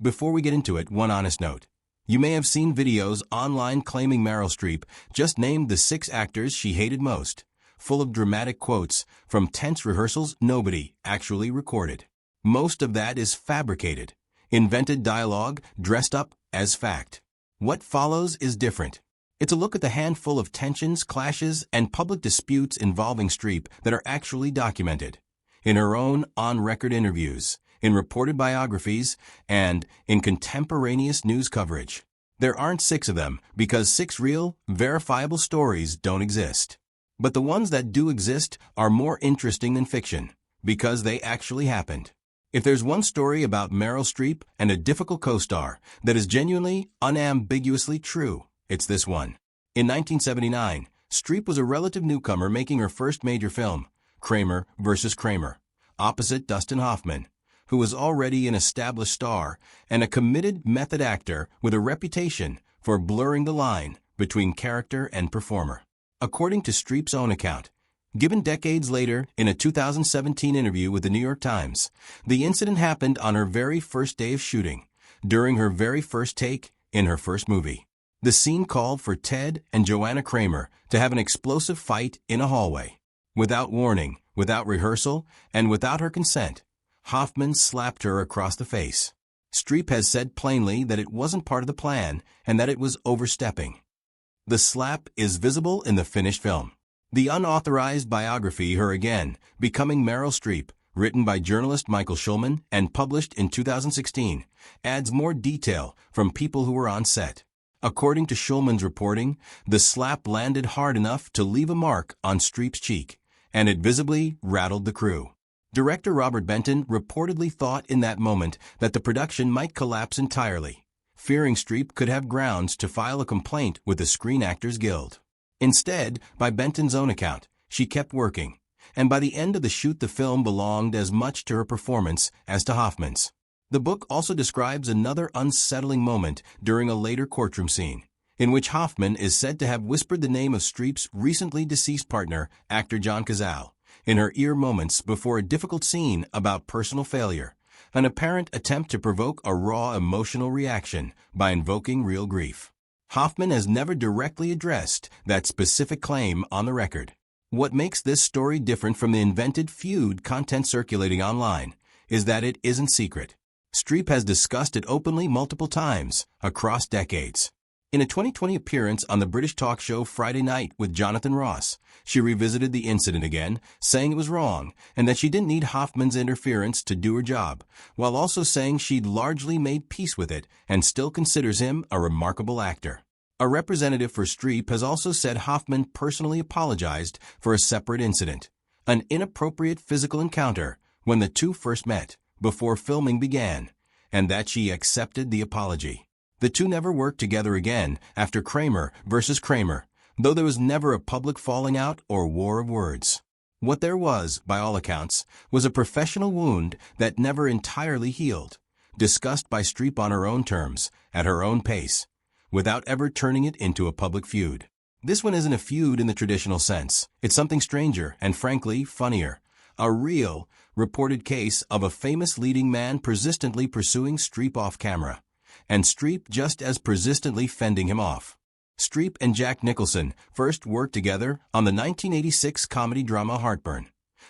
Before we get into it, one honest note. You may have seen videos online claiming Meryl Streep just named the 6 actors she hated most, full of dramatic quotes from tense rehearsals nobody actually recorded. Most of that is fabricated, invented dialogue dressed up as fact. What follows is different. It's a look at the handful of tensions, clashes, and public disputes involving Streep that are actually documented in her own on-record interviews, in reported biographies, and in contemporaneous news coverage. There aren't 6 of them because 6 real, verifiable stories don't exist. But the ones that do exist are more interesting than fiction because they actually happened. If there's one story about Meryl Streep and a difficult co-star that is genuinely, unambiguously true, it's this one. In 1979, Streep was a relative newcomer making her first major film, Kramer vs. Kramer, opposite Dustin Hoffman, who was already an established star and a committed method actor with a reputation for blurring the line between character and performer. According to Streep's own account, given decades later in a 2017 interview with the New York Times, the incident happened on her very first day of shooting, during her very first take in her first movie. The scene called for Ted and Joanna Kramer to have an explosive fight in a hallway. Without warning, without rehearsal, and without her consent, Hoffman slapped her across the face. Streep has said plainly that it wasn't part of the plan and that it was overstepping. The slap is visible in the finished film. The unauthorized biography Her Again, Becoming Meryl Streep, written by journalist Michael Schulman and published in 2016, adds more detail from people who were on set. According to Schulman's reporting, the slap landed hard enough to leave a mark on Streep's cheek, and it visibly rattled the crew. Director Robert Benton reportedly thought in that moment that the production might collapse entirely, fearing Streep could have grounds to file a complaint with the Screen Actors Guild. Instead, by Benton's own account, she kept working, and by the end of the shoot the film belonged as much to her performance as to Hoffman's. The book also describes another unsettling moment during a later courtroom scene, in which Hoffman is said to have whispered the name of Streep's recently deceased partner, actor John Cazale, in her ear moments before a difficult scene about personal failure, an apparent attempt to provoke a raw emotional reaction by invoking real grief. Hoffman has never directly addressed that specific claim on the record. What makes this story different from the invented feud content circulating online is that it isn't secret. Streep has discussed it openly multiple times across decades. In a 2020 appearance on the British talk show Friday Night with Jonathan Ross, she revisited the incident again, saying it was wrong and that she didn't need Hoffman's interference to do her job, while also saying she'd largely made peace with it and still considers him a remarkable actor. A representative for Streep has also said Hoffman personally apologized for a separate incident, an inappropriate physical encounter when the two first met, before filming began, and that she accepted the apology. The two never worked together again after Kramer vs. Kramer, though there was never a public falling out or war of words. What there was, by all accounts, was a professional wound that never entirely healed, discussed by Streep on her own terms, at her own pace, without ever turning it into a public feud. This one isn't a feud in the traditional sense. It's something stranger and, frankly, funnier. A real, reported case of a famous leading man persistently pursuing Streep off camera, and Streep just as persistently fending him off. Streep and Jack Nicholson first worked together on the 1986 comedy drama Heartburn,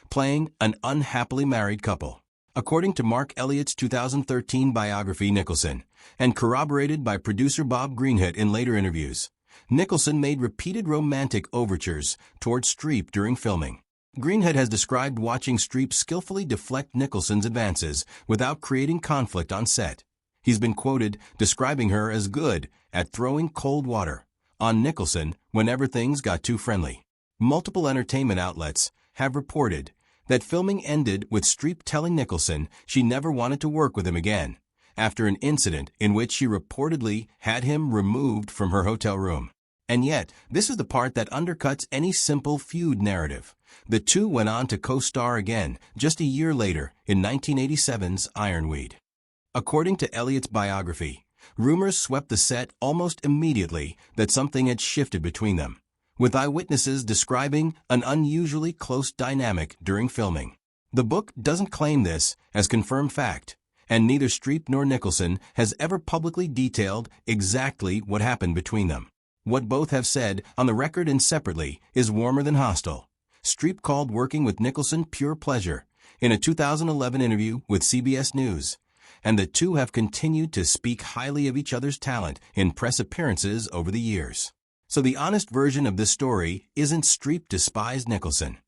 playing an unhappily married couple. According to Mark Elliott's 2013 biography Nicholson, and corroborated by producer Bob Greenhut in later interviews, Nicholson made repeated romantic overtures towards Streep during filming. Greenhut has described watching Streep skillfully deflect Nicholson's advances without creating conflict on set. He's been quoted describing her as good at throwing cold water on Nicholson whenever things got too friendly. Multiple entertainment outlets have reported that filming ended with Streep telling Nicholson she never wanted to work with him again, after an incident in which she reportedly had him removed from her hotel room. And yet, this is the part that undercuts any simple feud narrative. The two went on to co-star again just a year later in 1987's Ironweed. According to Elliott's biography, rumors swept the set almost immediately that something had shifted between them, with eyewitnesses describing an unusually close dynamic during filming. The book doesn't claim this as confirmed fact, and neither Streep nor Nicholson has ever publicly detailed exactly what happened between them. What both have said, on the record and separately, is warmer than hostile. Streep called working with Nicholson pure pleasure in a 2011 interview with CBS News, and the two have continued to speak highly of each other's talent in press appearances over the years. So the honest version of this story isn't Streep despised Nicholson.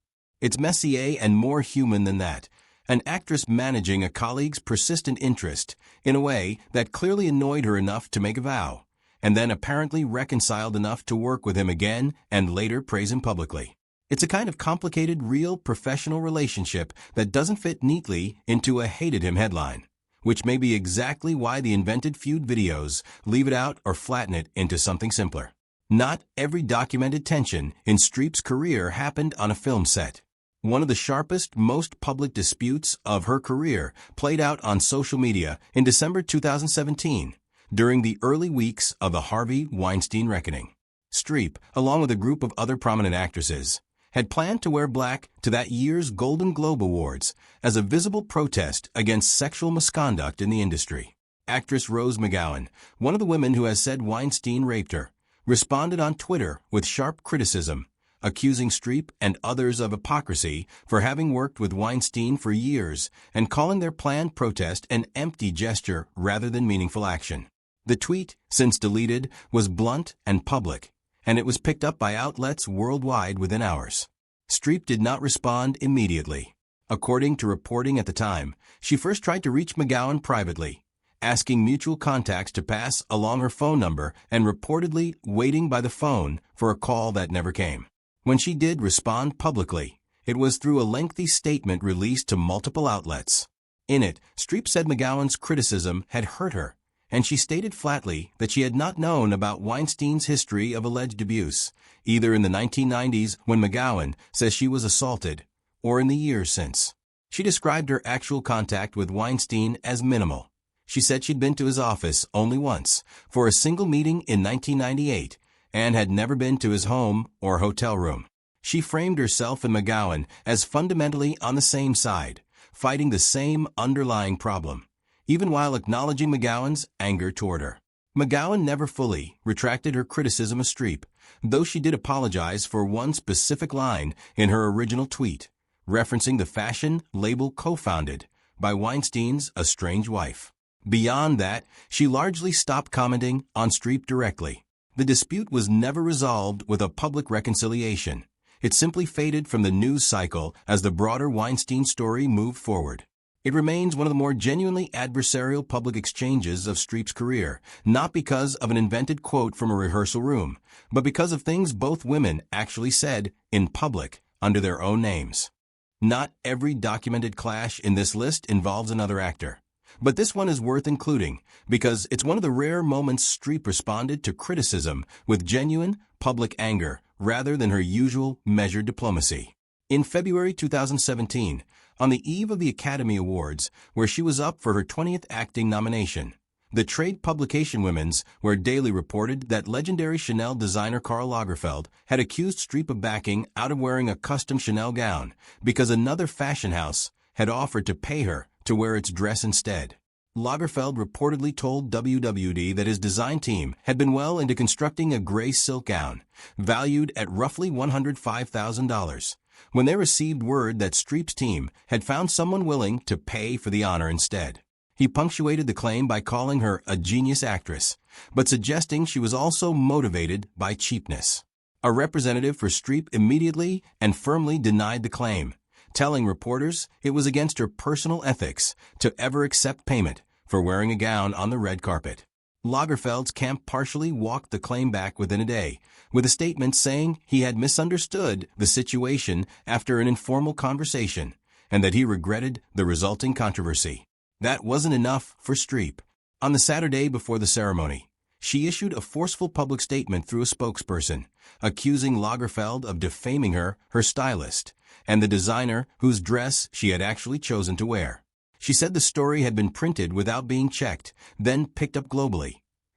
It's messier and more human than that. An actress managing a colleague's persistent interest in a way that clearly annoyed her enough to make a vow, and then apparently reconciled enough to work with him again and later praise him publicly. It's a kind of complicated, real, professional relationship that doesn't fit neatly into a hated him headline, which may be exactly why the invented feud videos leave it out or flatten it into something simpler. Not every documented tension in Streep's career happened on a film set. One of the sharpest, most public disputes of her career played out on social media in December 2017, during the early weeks of the Harvey Weinstein reckoning. Streep, along with a group of other prominent actresses, had planned to wear black to that year's Golden Globe Awards as a visible protest against sexual misconduct in the industry. Actress Rose McGowan, one of the women who has said Weinstein raped her, responded on Twitter with sharp criticism, accusing Streep and others of hypocrisy for having worked with Weinstein for years and calling their planned protest an empty gesture rather than meaningful action. The tweet, since deleted, was blunt and public, and it was picked up by outlets worldwide within hours. Streep did not respond immediately. According to reporting at the time, she first tried to reach McGowan privately, asking mutual contacts to pass along her phone number and reportedly waiting by the phone for a call that never came. When she did respond publicly, it was through a lengthy statement released to multiple outlets. In it, Streep said McGowan's criticism had hurt her, and she stated flatly that she had not known about Weinstein's history of alleged abuse, either in the 1990s when McGowan says she was assaulted, or in the years since. She described her actual contact with Weinstein as minimal. She said she'd been to his office only once, for a single meeting in 1998, and had never been to his home or hotel room. She framed herself and McGowan as fundamentally on the same side, fighting the same underlying problem, even while acknowledging McGowan's anger toward her. McGowan never fully retracted her criticism of Streep, though she did apologize for one specific line in her original tweet, referencing the fashion label co-founded by Weinstein's estranged wife. Beyond that, she largely stopped commenting on Streep directly. The dispute was never resolved with a public reconciliation. It simply faded from the news cycle as the broader Weinstein story moved forward. It remains one of the more genuinely adversarial public exchanges of Streep's career, not because of an invented quote from a rehearsal room, but because of things both women actually said in public under their own names. Not every documented clash in this list involves another actor. But this one is worth including because it's one of the rare moments Streep responded to criticism with genuine, public anger rather than her usual measured diplomacy. In February 2017, on the eve of the Academy Awards, where she was up for her 20th acting nomination, the trade publication Women's Wear Daily reported that legendary Chanel designer Karl Lagerfeld had accused Streep of backing out of wearing a custom Chanel gown because another fashion house had offered to pay her to wear its dress instead. Lagerfeld reportedly told WWD that his design team had been well into constructing a gray silk gown, valued at roughly $105,000, when they received word that Streep's team had found someone willing to pay for the honor instead. He punctuated the claim by calling her a genius actress, but suggesting she was also motivated by cheapness. A representative for Streep immediately and firmly denied the claim, telling reporters it was against her personal ethics to ever accept payment for wearing a gown on the red carpet. Lagerfeld's camp partially walked the claim back within a day, with a statement saying he had misunderstood the situation after an informal conversation, and that he regretted the resulting controversy. That wasn't enough for Streep. On the Saturday before the ceremony, she issued a forceful public statement through a spokesperson, accusing Lagerfeld of defaming her stylist, and the designer whose dress she had actually chosen to wear. She said the story had been printed without being checked, then picked up globally,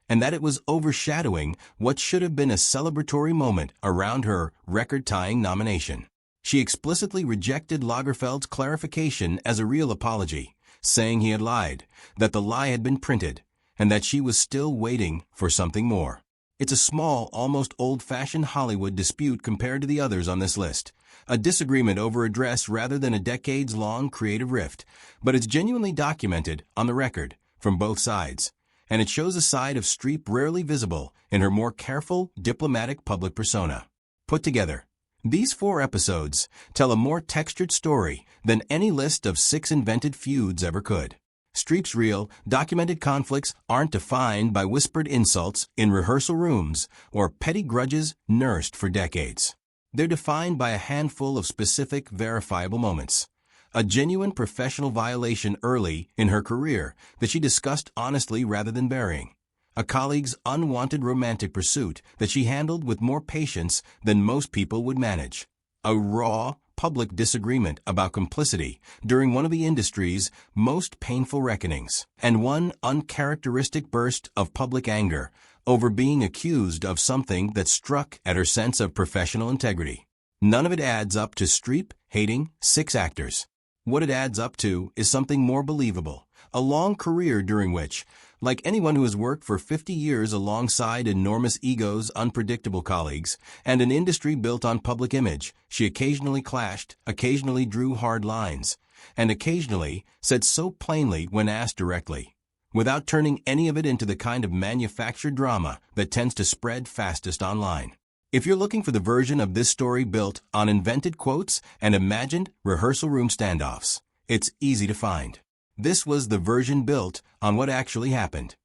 and that it was overshadowing what should have been a celebratory moment around her record-tying nomination. She explicitly rejected Lagerfeld's clarification as a real apology, saying he had lied, that the lie had been printed, and that she was still waiting for something more. It's a small, almost old-fashioned Hollywood dispute compared to the others on this list. A disagreement over a dress rather than a decades-long creative rift, but it's genuinely documented on the record from both sides, and it shows a side of Streep rarely visible in her more careful, diplomatic public persona. Put together, these 4 episodes tell a more textured story than any list of 6 invented feuds ever could. Streep's real, documented conflicts aren't defined by whispered insults in rehearsal rooms or petty grudges nursed for decades. They're defined by a handful of specific, verifiable moments. A genuine professional violation early in her career that she discussed honestly rather than burying. A colleague's unwanted romantic pursuit that she handled with more patience than most people would manage. A raw, public disagreement about complicity during one of the industry's most painful reckonings, and one uncharacteristic burst of public anger over being accused of something that struck at her sense of professional integrity. None of it adds up to Streep hating 6 actors. What it adds up to is something more believable, a long career during which, like anyone who has worked for 50 years alongside enormous egos, unpredictable colleagues, and an industry built on public image, she occasionally clashed, occasionally drew hard lines, and occasionally said so plainly when asked directly, without turning any of it into the kind of manufactured drama that tends to spread fastest online. If you're looking for the version of this story built on invented quotes and imagined rehearsal room standoffs, it's easy to find. This was the version built on what actually happened.